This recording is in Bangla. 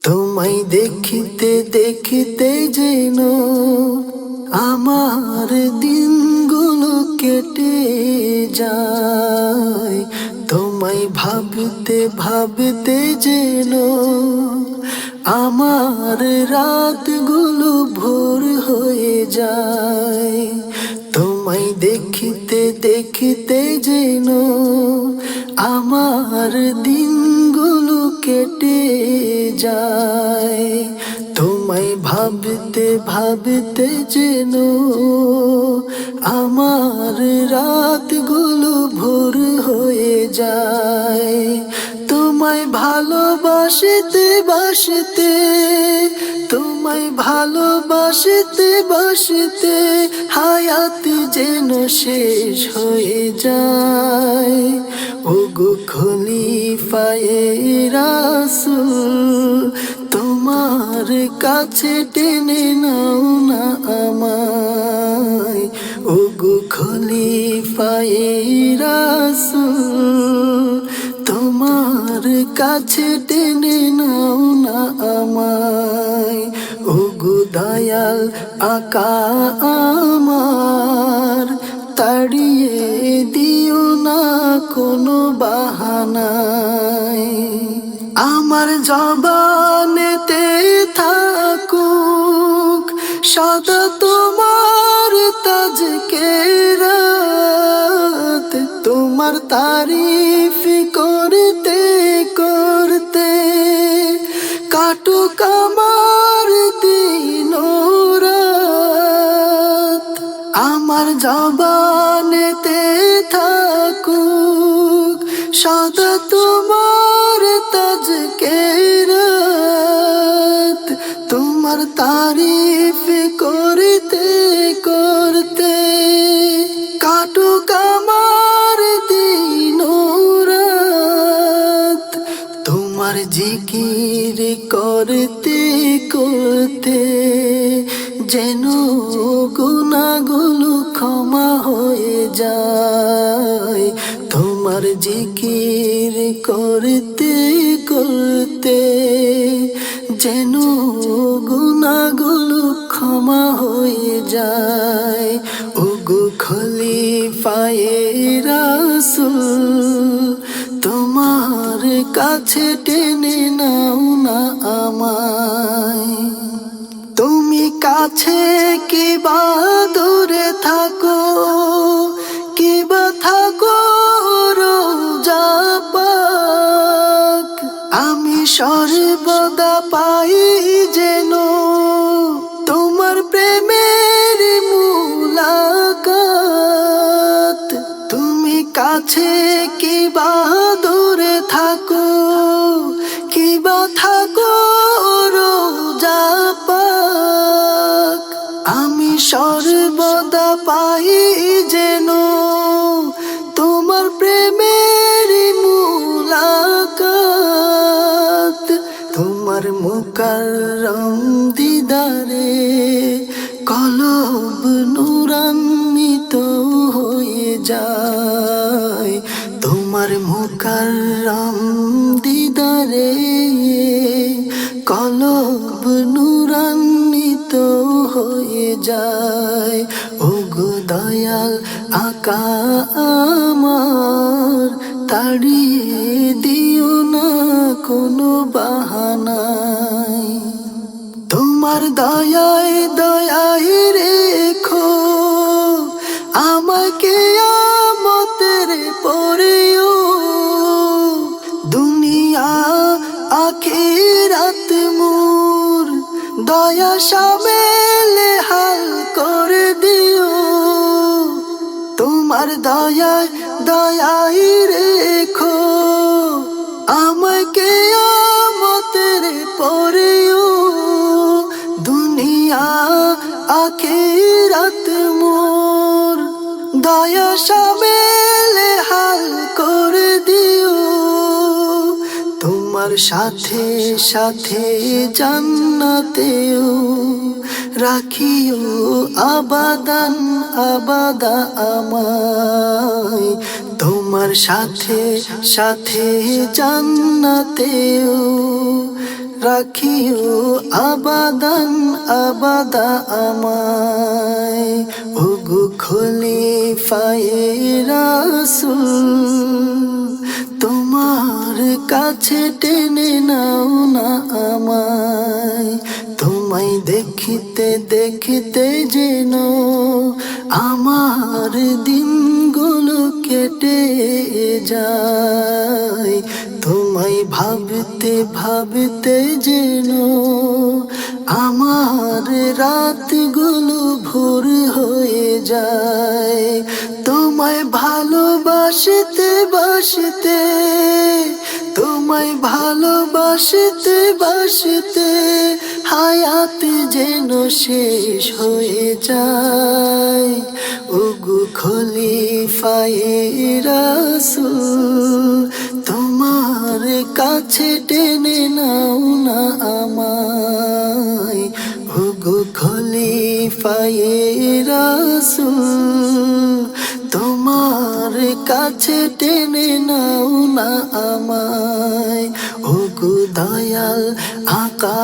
তোমায় দেখিতে দেখিতে যেন আমার দিনগুলো কেটে যায়। তোমায় ভাবতে ভাবতে যেন আমার রাতগুলো ভোর হয়ে যায়। তোমায় দেখিতে দেখিতে যেন আমার দিনগুলো কেটে যায়। তোমায় ভাবতে ভাবতে যেন আমার রাতগুলো ভোর হয়ে যায়। তোমায় ভালোবাসতে বাসতে, তোমায় ভালোবাসতে বাসতে হায়াত যেন শেষ হয়ে যায়। ওগো খলিফায়ে রাসূল, তোমার কাছে টেনে নাও না আমায়। ওগো খলিফায়ে রাসূল, তোমার কাছে টেনে নাও না আমায়। ওগো দয়াল আকা আমার, তাড়িয়ে দিও না কোনো বাহানায়। আমার জবানেতে থাকুক সদা তোমার তাজকিরাত, তোমার তারিফ করতে করতে কাটুক আমার দিন রাত। আমার জবানেতে থাকুক সদা তোমার তাজকিরাত, তোমার তারিফ করতে করতে কাটুক আমার দিন রাত। তোমার জিকির করতে করতে যেন গুনাহগুলো ক্ষমা হয়ে যায়। তোমার জিকির করতে করতে যেন গুনাহগুলো ক্ষমা হয়ে যায়। ওগো খলিফায়ে রাসূল, তোমার কাছে টেনে নাও না আমায়। তুমি কাছে কিবা দূরে থাকো, কিবা থাকো রোজা পাক, আমি সর্বদা পাই যেন তোমার প্রেমের মুলাকাত। তুমি কাছে কিবা দূরে থাকো, কিবা থাকো রোজা পাক, আমি সর্বদা পাই যেন তোমার প্রেমের মুলাকাত। তোমার মুকাররম দিদারে কলব নূরান্বিত হয়ে যায়। তোমার মুকাররম দিদারে কলব নূরান্বিত হয়ে যায়। ওগো দয়াল আকা আমার, তাড়িয়ে দিও না কোনো বাহানায়। তোমার দয়ায় দয়ায় রেখো আমাকে কিয়ামতের পরেও, দুনিয়া আখিরাত মোর দয়া শামেলে হাল করে দিও। তোমার দয়ায় দয়ায় রেখো আমাকে কিয়ামতের পরেও, দুনিয়া আখিরাত মোর দয়া শামেলে হাল করে দিও। তোমার সাথে সাথে জান্নাতেও রাখিও আবাদান আবাদা আমায়। তোমার সাথে সাথে জান্নাতেও রাখিও আবাদান আবাদা আমায়। ওগো খলিফায়ে রাসূল তোমার কাছে টেনে নাও না আমায়। তোমায় দেখিতে দেখিতে যেন আমার দিনগুলো কেটে যায়। তোমায় ভাবতে ভাবতে যেন আমার রাতগুলো ভোর হয়ে যায়। তোমায় ভালোবাসতে বাসতে, তোমায় ভালোবাসতে বাসতে হায়াত যেন শেষ হয়ে যায়। ওগো খলিফায়ে রাসূল তোমার কাছে টেনে নাও না আমায়। ওগো খলিফায়ে রাসূল তোমার কাছে টেনে নাও না আমায়। ওগো দয়াল আকা